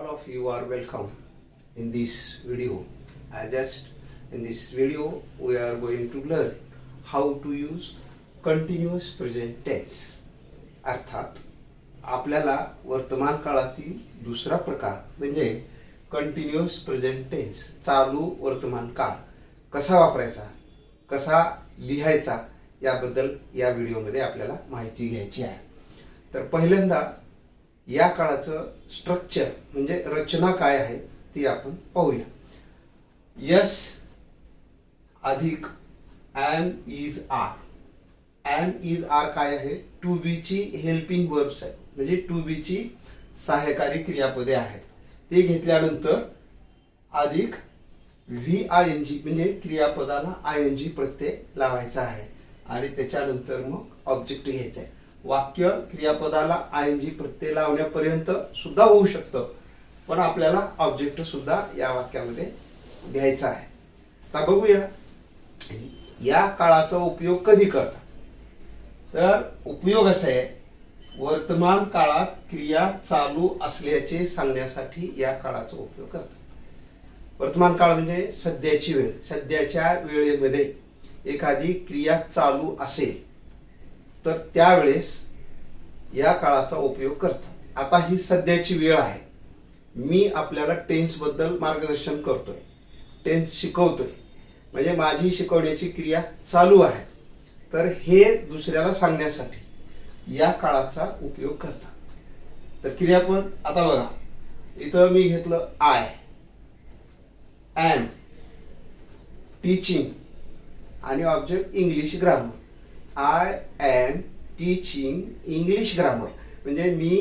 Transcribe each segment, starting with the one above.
All of you are welcome in this video. In this video we are going to learn how to use continuous present tense. अर्थात आपल्याला वर्तमान काळातील दुसरा प्रकार म्हणजे continuous present tense चालू वर्तमान काळ कसा वापरायचा, कसा लिहायचा याबद्दल या व्हिडिओमध्ये आपल्याला माहिती घ्यायची आहे. तर पहिल्यांदा या काळाचं स्ट्रक्चर म्हणजे रचना काय आहे ती आपण पाहूया. यस अधिक am is are. Am is are काय आहे? टू बी ची हेल्पिंग वर्ब्स आहे, म्हणजे टू बी ची सहाय्यकारी क्रियापदे आहेत. ते घेतल्यानंतर अधिक व्ही आय एन जी म्हणजे क्रियापदाला आय एन जी प्रत्यय लावायचा आहे आणि त्याच्यानंतर मग ऑब्जेक्ट घ्यायचा आहे. वाक्य क्रियापदाला आय एन जी प्रत्यय लावण्यापर्यंत सुद्धा होऊ शकतं, पण आपल्याला ऑब्जेक्ट सुद्धा या वाक्यामध्ये घ्यायचा आहे. आता बघूया या काळाचा उपयोग कधी करतात. तर उपयोग असा आहे, वर्तमान काळात क्रिया चालू असल्याचे सांगण्यासाठी या काळाचा उपयोग करतात. वर्तमान काळ म्हणजे सध्याची वेळ. सध्याच्या वेळेमध्ये एखादी क्रिया चालू असेल तर त्यावेळेस या काळाचा उपयोग करतात. आता ही सध्याची वेळ आहे. मी आपल्याला टेन्स बद्दल मार्गदर्शन करतोय, टेन्स शिकवतोय, म्हणजे माझी शिकवण्याची क्रिया चालू आहे. तर हे दुसऱ्याला सांगण्यासाठी या काळाचा उपयोग करतात. तर क्रियापद आता बघा, इथं मी घेतलं आय एम टीचिंग आणि object English grammar. I am teaching English grammar म्हणजे मी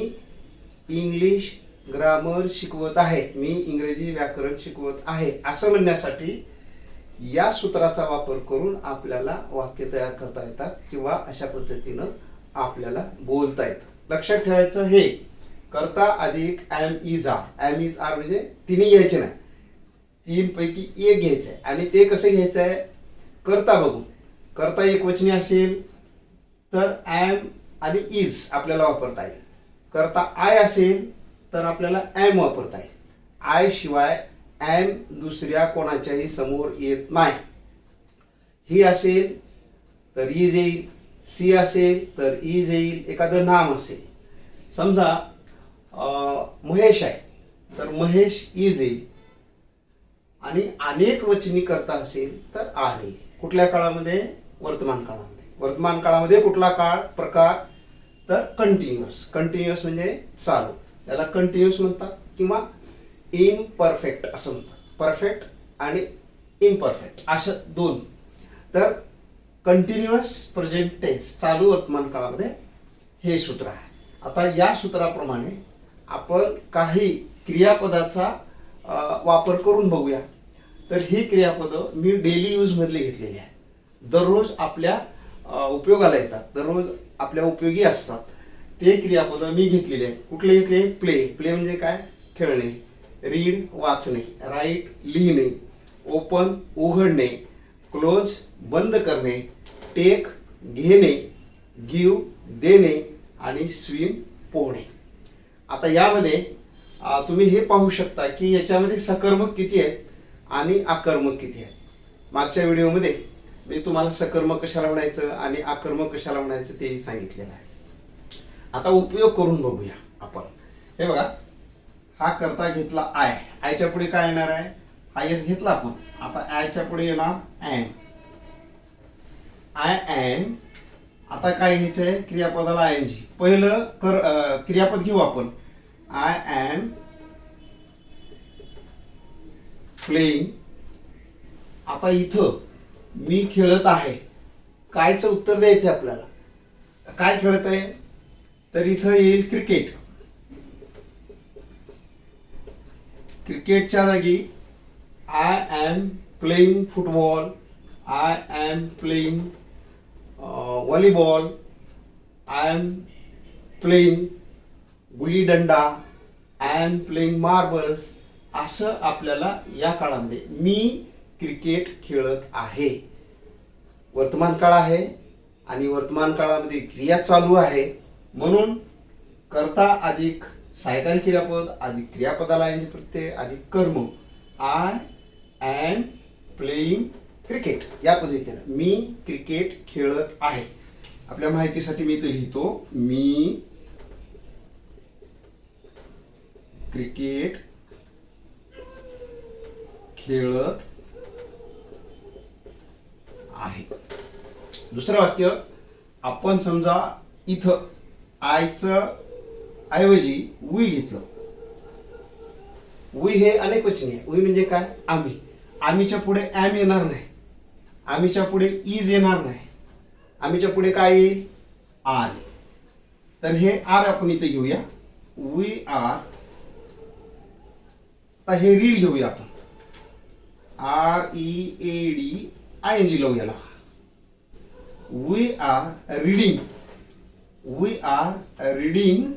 इंग्लिश ग्रामर शिकवत आहे, मी इंग्रजी व्याकरण शिकवत आहे असं म्हणण्यासाठी या सूत्राचा वापर करून आपल्याला वाक्य तयार करता येतात किंवा अशा पद्धतीनं आपल्याला बोलता येतं. लक्षात ठेवायचं हे कर्ता अधिक am is are. Am is are म्हणजे तिन्ही घ्यायचे नाही, तीन पैकी एक घ्यायचं आहे. आणि ते कसं घ्यायचं आहे? कर्ता बघून. कर्ता एकवचनी असेल तर एम आणि इज आपल्याला वापरता येईल. कर्ता आय असेल तर आपल्याला एम वापरता येईल. आय शिवाय एम दुसऱ्या कोणाच्याही समोर येत नाही. ही असेल तर इज येईल, सी असेल तर इज येईल, एखादं नाम असेल. समजा महेश आहे तर महेश इज येईल आणि अनेक वचनी करता असेल तर आर येईल. कुठल्या काळामध्ये? वर्तमान काळामध्ये. वर्तमान काळामध्ये कुठला काळ प्रकार? तर कंटिन्युअस. कंटिन्युअस म्हणजे चालू, त्याला कंटिन्युअस म्हणतात किंवा इम्परफेक्ट असं म्हणतात. परफेक्ट आणि इम्परफेक्ट असं दोन. तर कंटिन्युअस प्रेझेंट टेन्स चालू वर्तमान काळामध्ये हे सूत्र आहे. आता या सूत्राप्रमाणे आपण काही क्रियापदाचा वापर करून बघूया. तर ही क्रियापदं मी डेली यूज मधली घेतलेली आहे. दररोज आपल्या उपयोगाला येतात, दररोज आपल्या उपयोगी असतात ते क्रियापदं मी घेतलेले आहेत. कुठले घेतले? प्ले. प्ले म्हणजे काय? खेळणे. रीड वाचणे. राईट लिहिणे. ओपन उघडणे. क्लोज बंद करणे. टेक घेणे. गिव देणे आणि स्विम पोहणे. आता यामध्ये तुम्ही हे पाहू शकता की याच्यामध्ये सकर्मक किती आहेत आणि आकर्मक किती आहेत. मागच्या व्हिडिओमध्ये मी तुम्हाला सकर्मक कशाला म्हणायचं आणि आकर्मक कशाला म्हणायचं तेही सांगितलेलं आहे. आता उपयोग करून बघूया आपण. हे बघा, हा करता घेतला आय. आयच्या पुढे काय येणार आहे? आय एस घेतला आपण. आता आयच्या पुढे येणार एम. I am. आता काय घ्यायचंय? क्रियापदाला आय एन जी. पहिलं क्रियापद घेऊ आपण. I am playing. आता इथं मी खेळत आहे. कायचं उत्तर द्यायचं आपल्याला? काय खेळत आहे? तर इथं येईल क्रिकेट. क्रिकेटच्या जागी I am playing football. I am playing volleyball. I am playing गुली डंडा. I am playing marbles. असं आपल्याला या काळामध्ये मी क्रिकेट खेळत आहे. वर्तमान काळ आहे आणि वर्तमान काळामध्ये क्रिया चालू आहे, म्हणून कर्ता अधिक सहाय्यकारी क्रियापद अधिक क्रियापदाला आयएनजी प्रत्यय अधिक कर्म. I am playing cricket. या पद्धतीनं मी क्रिकेट खेळत आहे. आपल्या माहितीसाठी मी इथे लिहितो, मी क्रिकेट खेळत आहे. दुसरं वाक्य, आपण समजा इथं आयचं ऐवजी वी घेतलं. वी हे अनेक वचनी आहे. वी म्हणजे काय? आम्ही. आम्हीच्या पुढे एम येणार नाही, आम्हीच्या पुढे इज येणार नाही, आम्हीच्या पुढे काय येईल? आर. तर हे आर आपण इथे घेऊया. We are. आता हे रीड घेऊया आपण. READ ING लावू याला. We are reading. We are reading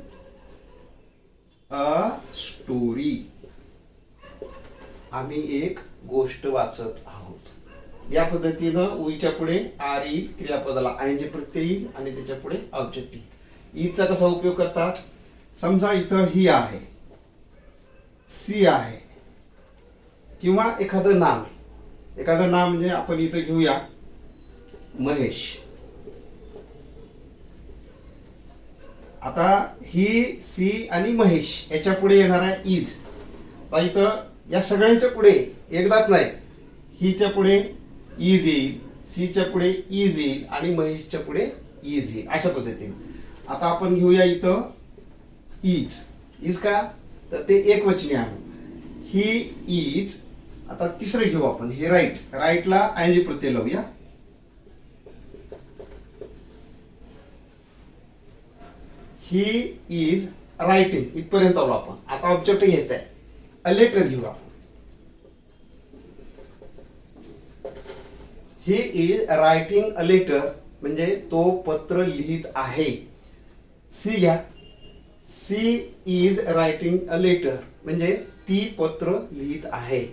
a story. आम्ही एक गोष्ट वाचत आहोत. या पद्धतीनं वीच्या पुढे आर ई क्रियापदाला आयएनजी प्रत्यय येईल आणि त्याच्या पुढे ऑब्जेक्ट येईल. ईचा कसा उपयोग करतात? समजा इथं ही आहे, सी आहे, किंवा एखादं नाव आहे. एखादं नाव म्हणजे आपण इथं घेऊया महेश. आता ही सी आणि महेश याच्या पुढे येणार आहे इज. आता इथं या सगळ्यांच्या पुढे एकदाच नाही, हिच्या पुढे इज येईल, सीच्या पुढे इज येईल आणि महेशच्या पुढे इज येईल. अशा पद्धतीने आता आपण घेऊया इथं इज. इज का? तर ते एक वचनी आहे. He is. आता तिसरं घेऊ आपण, हे राईट. राईटला आयएनजी प्रत्यय लावूया. ही इज रायटिंग. इथपर्यंत आलो आपण. आता ऑब्जेक्ट घ्यायचा आहे. अ लेटर घेऊ आपण. He is writing a letter म्हणजे तो पत्र लिहित आहे. सी घ्या. She is writing a letter म्हणजे ती पत्र लिहित आहे.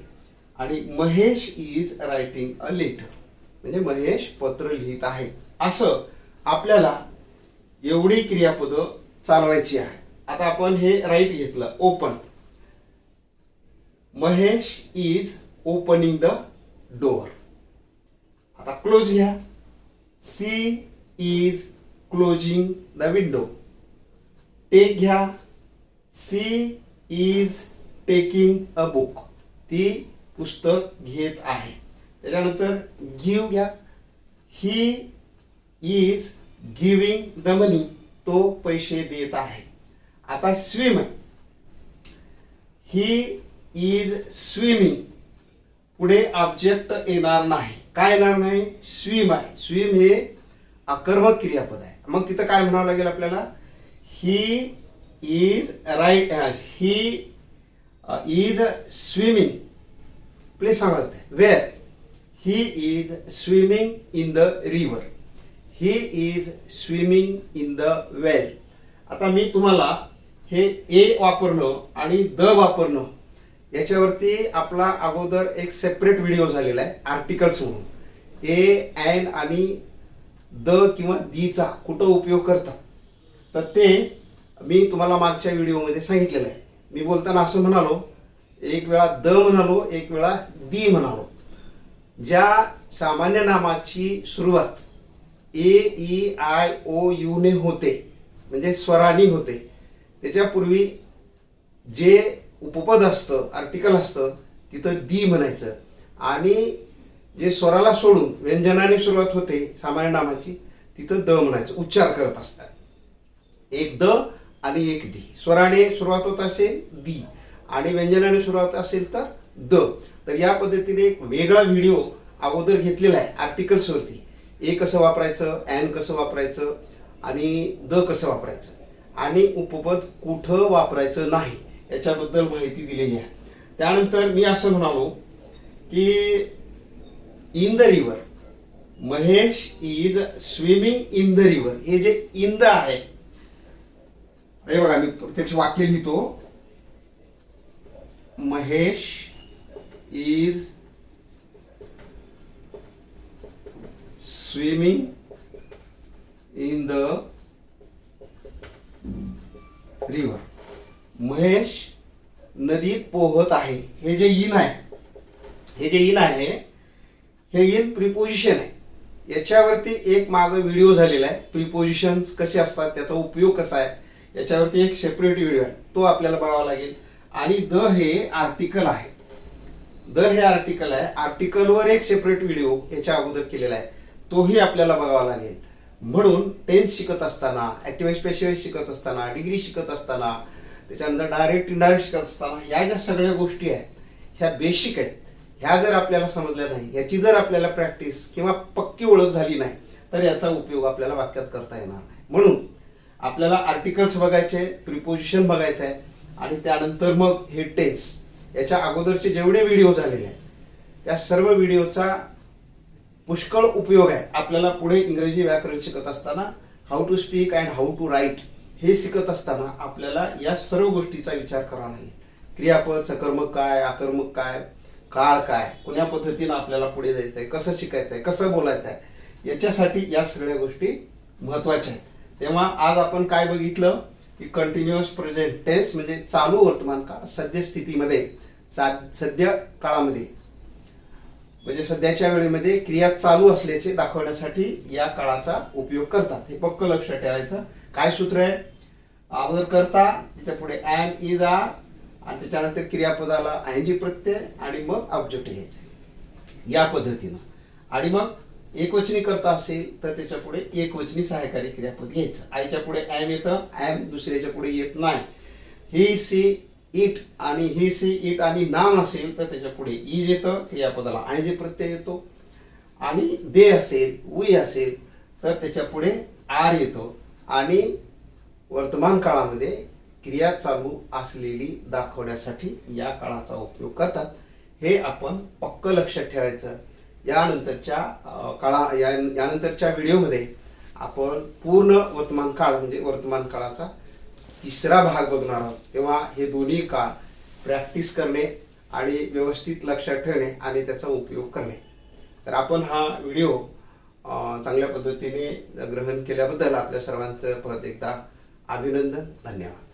आणि Mahesh is writing a letter म्हणजे महेश पत्र लिहित आहे. असं आपल्याला एवढी क्रियापदं चालवायची आहे. आता आपण हे राईट घेतलं, open. Mahesh is opening the door. आता क्लोज घ्या. She is closing the window. Take घ्या. She is taking a book. ती पुस्तक घेत आहे. त्याच्यानंतर गिव घ्या. He is giving the money. तो पैसे देत आहे. आता स्विम आहे. He is swimming. पुढे ऑब्जेक्ट येणार नाही. काय येणार नाही? स्विम आहे. स्विम हे अकर्मक क्रियापद आहे. मग तिथं काय म्हणावं लागेल आपल्याला? He is write. He is swimming. Please सांगा where. He is swimming in the river. He is swimming in the well. आता मी तुम्हाला हे ए वापरणं आणि द वापरणं याच्यावरती आपला अगोदर एक सेपरेट व्हिडिओ झालेला आहे आर्टिकल्स म्हणून. ए, एन आणि द किंवा दीचा कुठं उपयोग करतात तर ते मी तुम्हाला मागच्या व्हिडिओमध्ये सांगितलेलं आहे. मी बोलताना असं म्हणालो, एक वेळा द म्हणालो, एक वेळा दी म्हणालो. ज्या सामान्य नामाची सुरुवात ए, ई, आय, ओ, यू ने होते म्हणजे स्वरानी होते, त्याच्यापूर्वी जे उपपद असतं, आर्टिकल असतं, तिथं दी म्हणायचं. आणि जे स्वराला सोडून व्यंजनाने सुरुवात होते सामान्य नामाची, तिथं द म्हणायचं. उच्चार करत असतात. एक द आणि एक दी. स्वराने सुरुवात होत असेल दी आणि व्यंजनाने सुरुवात असेल तर द. तर या पद्धतीने एक वेगळा व्हिडिओ अगोदर घेतलेला आहे आर्टिकल्सवरती. ए कसं वापरायचं, एन कसं वापरायचं आणि द कसं वापरायचं आणि उपपद कुठं वापरायचं नाही याच्याबद्दल माहिती दिलेली आहे. त्यानंतर मी असं म्हणालो की in the river. Mahesh is swimming in the river. हे जे इन द आहे, हे बघा मी प्रत्यक्ष वाक्य लिहितो. Mahesh is swimming in the river. Mahesh नदीत पोहत आहे. हे जे इन आहे हे इन प्रिपोजिशन आहे. याच्यावरती एक मागे व्हिडिओ झालेला आहे, प्रिपोजिशन्स कसे असतात, त्याचा उपयोग कसा आहे, याच्यावरती एक सेपरेट व्हिडिओ आहे, तो आपल्याला बघावा लागेल. आणि द हे आर्टिकल आहे. आर्टिकलवर एक सेपरेट व्हिडिओ याच्या अगोदर केलेला आहे, तोही आपल्याला बघावा लागेल. म्हणून टेन्स शिकत असताना, ऍक्टिव्ह स्पेशलिस्ट शिकत असताना, डिग्री शिकत असताना, त्याच्यानंतर डायरेक्ट इनडायरेक्ट शिकत असताना, या ज्या सगळ्या गोष्टी आहेत ह्या बेसिक आहेत. ह्या जर आपल्याला समजल्या नाही, याची जर आपल्याला प्रॅक्टिस किंवा पक्की ओळख झाली नाही, तर याचा उपयोग आपल्याला वाक्यात करता येणार नाही. म्हणून आपल्याला आर्टिकल्स बघायचे, प्रिपोजिशन बघायचं आहे, आणि त्यानंतर मग हे टेन्स. याच्या अगोदरचे जेवढे व्हिडिओ झालेले आहेत त्या सर्व व्हिडिओचा पुष्कळ उपयोग आहे आपल्याला पुढे इंग्रजी व्याकरण शिकत असताना. How to speak and how to write हे शिकत असताना आपल्याला या सर्व गोष्टीचा विचार करावा लागेल. क्रियापद, सकर्मक काय, आकर्मक काय, काळ काय, कोण्या पद्धतीनं आपल्याला पुढे जायचं आहे, कसं शिकायचं आहे, कसं बोलायचं आहे, याच्यासाठी या सगळ्या गोष्टी महत्त्वाच्या आहेत. तेव्हा आज आपण काय बघितलं की कंटिन्युअस प्रेझेंट टेन्स म्हणजे चालू वर्तमान काळ, सद्यस्थितीमध्ये, सध्या काळामध्ये, म्हणजे सध्याच्या वेळेमध्ये क्रिया चालू असल्याचे दाखवण्यासाठी या काळाचा उपयोग करतात. हे पक्क लक्षात ठेवायचं. काय सूत्र आहे? अगोदर करता, त्याच्या पुढे एम, इज, आर, आणि त्याच्यानंतर क्रियापदाला आयएनजी प्रत्यय, आणि मग ऑब्जेक्ट घ्यायचे या पद्धतीनं. आणि मग एकवचनी करता असेल तर त्याच्या पुढे एकवचनी सहायकारी क्रियापद घ्यायचं. आईच्या पुढे एम येतं, एम दुसऱ्याच्या पुढे येत नाही. ही, सी, इट, आणि ही, सी, इट आणि नाम असेल तर त्याच्या पुढे इज येतं, क्रियापदाला आयएनजी प्रत्यय येतो. आणि दे असेल, वी असेल तर त्याच्या पुढे आर येतो. आणि वर्तमान काळामध्ये क्रिया चालू असलेली दाखवण्यासाठी या काळाचा उपयोग करतात. हे आपण पक्क लक्षात ठेवायचं. यानंतरच्या व्हिडिओमध्ये आपण पूर्ण वर्तमान काळ म्हणजे वर्तमान काळाचा तिसरा भाग बघणार आहोत. तेव्हा हे दोन्ही काळ प्रॅक्टिस करणे आणि व्यवस्थित लक्षात ठेवणे आणि त्याचा उपयोग करणे. तर आपण हा व्हिडिओ चांगल्या पद्धतीने ग्रहण केल्याबद्दल आपल्या सर्वांचं परत एकदा अभिनंदन. धन्यवाद.